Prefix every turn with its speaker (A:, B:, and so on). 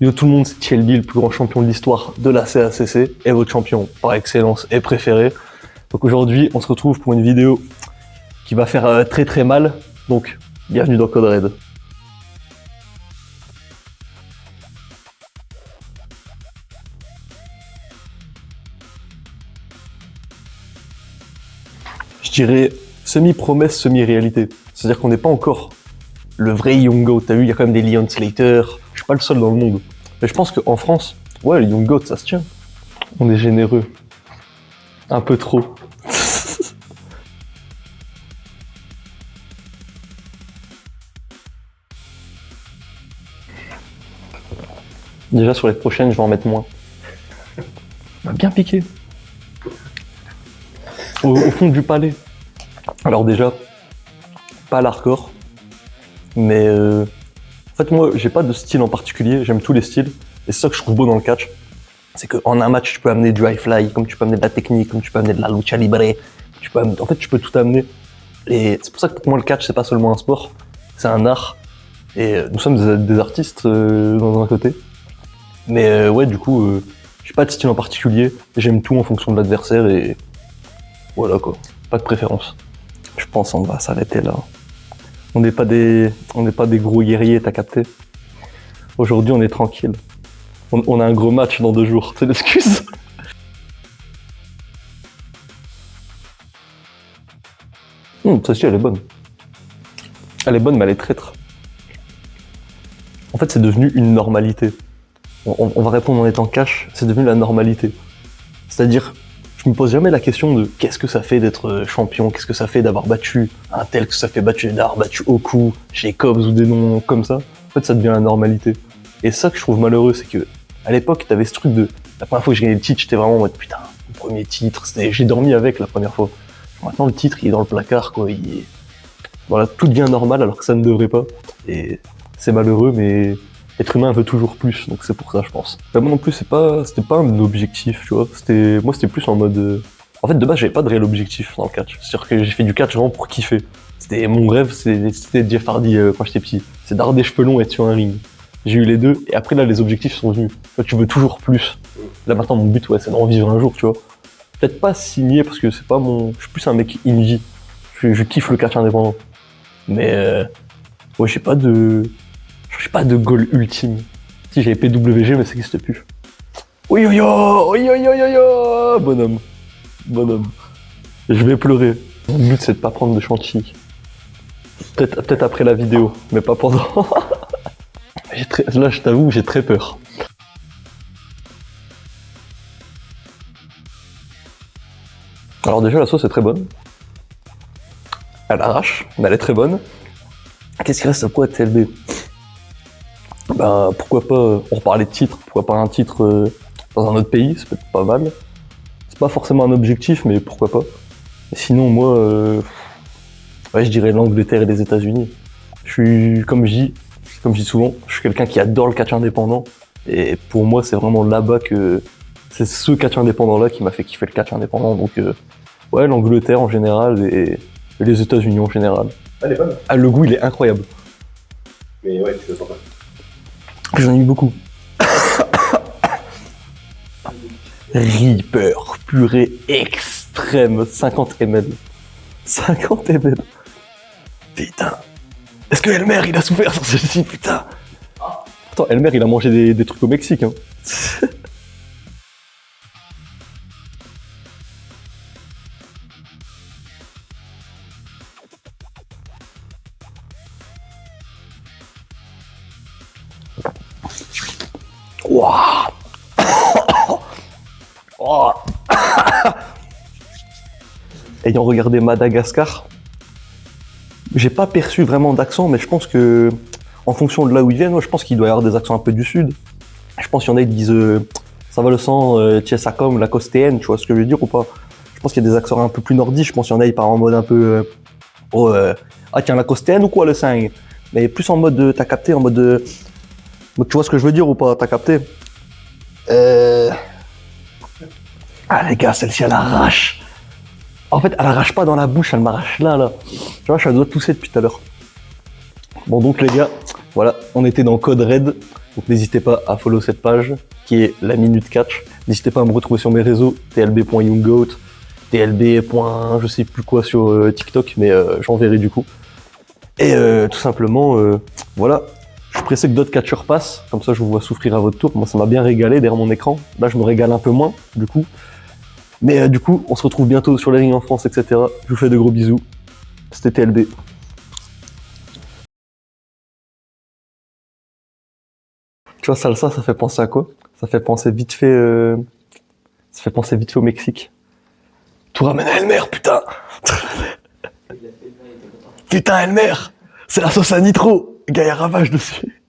A: Yo tout le monde, c'est Thielby, le plus grand champion de l'histoire de la CACC, et votre champion par excellence et préféré. Donc aujourd'hui, on se retrouve pour une vidéo qui va faire très très mal, donc bienvenue dans Code Red. Je dirais semi-promesse, semi-réalité. C'est-à-dire qu'on n'est pas encore le vrai Young Goat. T'as vu, il y a quand même des Leon Slater. Je suis pas le seul dans le monde. Mais je pense qu'en France, ouais, le Young Goat, ça se tient. On est généreux. Un peu trop. Déjà sur les prochaines, je vais en mettre moins. On m'a bien piqué. Au fond du palais. Alors déjà, pas l'hardcore, mais en fait moi j'ai pas de style en particulier, j'aime tous les styles, et c'est ça que je trouve beau dans le catch, c'est qu'en un match tu peux amener du high fly, comme tu peux amener de la technique, comme tu peux amener de la lucha libre, en fait tu peux tout amener, et c'est pour ça que pour moi le catch c'est pas seulement un sport, c'est un art, et nous sommes des artistes dans un côté, mais ouais du coup j'ai pas de style en particulier, j'aime tout en fonction de l'adversaire, et voilà quoi, pas de préférence. Je pense qu'on va s'arrêter là. On n'est pas des gros guerriers, t'as capté. Aujourd'hui, on est tranquille. On a un gros match dans 2 jours, c'est l'excuse. Celle-ci, elle est bonne. Elle est bonne, mais elle est traître. En fait, c'est devenu une normalité. On va répondre en étant cash, c'est devenu la normalité. C'est-à-dire, je me pose jamais la question de qu'est-ce que ça fait d'être champion, qu'est-ce que ça fait d'avoir battu un tel, que ça fait d'avoir battu Oku, Jacobs ou des noms comme ça. En fait, ça devient la normalité. Et ça que je trouve malheureux, c'est que à l'époque, t'avais ce truc de la première fois que j'ai gagné le titre, j'étais vraiment en mode putain, le premier titre, j'ai dormi avec la première fois. Maintenant, le titre, il est dans le placard, quoi. Voilà, tout devient normal alors que ça ne devrait pas. Et c'est malheureux, mais l'être humain veut toujours plus, donc c'est pour ça, je pense. Moi non plus, c'était pas un objectif, tu vois. Moi, c'était plus en mode. En fait, de base, j'avais pas de réel objectif dans le catch. C'est-à-dire que j'ai fait du catch vraiment pour kiffer. Mon rêve, c'était Jeff Hardy quand j'étais petit. C'est d'avoir des cheveux longs et être sur un ring. J'ai eu les deux, et après là, les objectifs sont venus. Là, tu veux toujours plus. Là maintenant, mon but, ouais, c'est d'en vivre un jour, tu vois. Peut-être pas signer parce que c'est pas mon. Je suis plus un mec indie. Je kiffe le catch indépendant. Mais ouais, j'ai pas de goal ultime. Si j'avais PWG, mais ça n'existe plus. Oui yo yo, oui yo yo yo yo, bonhomme. Je vais pleurer. Mon but c'est de pas prendre de chantilly. Peut-être après la vidéo, mais pas pendant. Là je t'avoue, j'ai très peur. Alors déjà la sauce est très bonne. Elle arrache, mais elle est très bonne. Qu'est-ce qui reste à quoi TLB? Bah pourquoi pas, on reparlait de titre, pourquoi pas un titre dans un autre pays, c'est peut-être pas mal. C'est pas forcément un objectif, mais pourquoi pas. Et sinon moi, ouais, je dirais l'Angleterre et les États-Unis. Comme je dis souvent, je suis quelqu'un qui adore le catch indépendant. Et pour moi, c'est vraiment là-bas que c'est ce catch indépendant-là qui m'a fait kiffer le catch indépendant. Donc ouais, l'Angleterre en général et les États-Unis en général.
B: Elle est bonne.
A: Ah, le goût, il est incroyable.
B: Mais ouais, tu le sens pas.
A: J'en ai eu beaucoup. Reaper, purée extrême, 50 ml. 50 ml. Putain. Est-ce que Elmer, il a souffert sur ceci, putain? Attends, Elmer, il a mangé des trucs au Mexique, hein. Waouh. Ayant regardé Madagascar, j'ai pas perçu vraiment d'accent, mais je pense que, en fonction de là où ils viennent, je pense qu'il doit y avoir des accents un peu du sud. Je pense qu'il y en a qui disent ça va le sang, Tchessacom, la costéenne, tu vois ce que je veux dire ou pas? Je pense qu'il y a des accents un peu plus nordistes, je pense qu'il y en a qui parlent en mode un peu ah tiens, la costéenne ou quoi le sang? Mais plus en mode, t'as capté, en mode tu vois ce que je veux dire ou pas? T'as capté? Ah les gars, celle-ci elle arrache. En fait, elle arrache pas dans la bouche, elle m'arrache là. Tu vois, je suis à deux doigts de tousser depuis tout à l'heure. Bon donc les gars, voilà, on était dans Code Red. Donc n'hésitez pas à follow cette page qui est la Minute Catch. N'hésitez pas à me retrouver sur mes réseaux, tlb.younggoat, tlb. Je sais plus quoi sur TikTok, mais j'enverrai du coup. Et tout simplement, voilà. Je suis pressé que d'autres catcheurs passent, comme ça je vous vois souffrir à votre tour. Moi ça m'a bien régalé derrière mon écran. Là je me régale un peu moins, du coup. Mais du coup, on se retrouve bientôt sur les rings en France, etc. Je vous fais de gros bisous. C'était TLB. Tu vois, salsa, ça fait penser à quoi? Ça fait penser vite fait, au Mexique. Tout ramène à Elmer, putain! Putain, Elmer! C'est la sauce à nitro! Gars, y'a ravage dessus.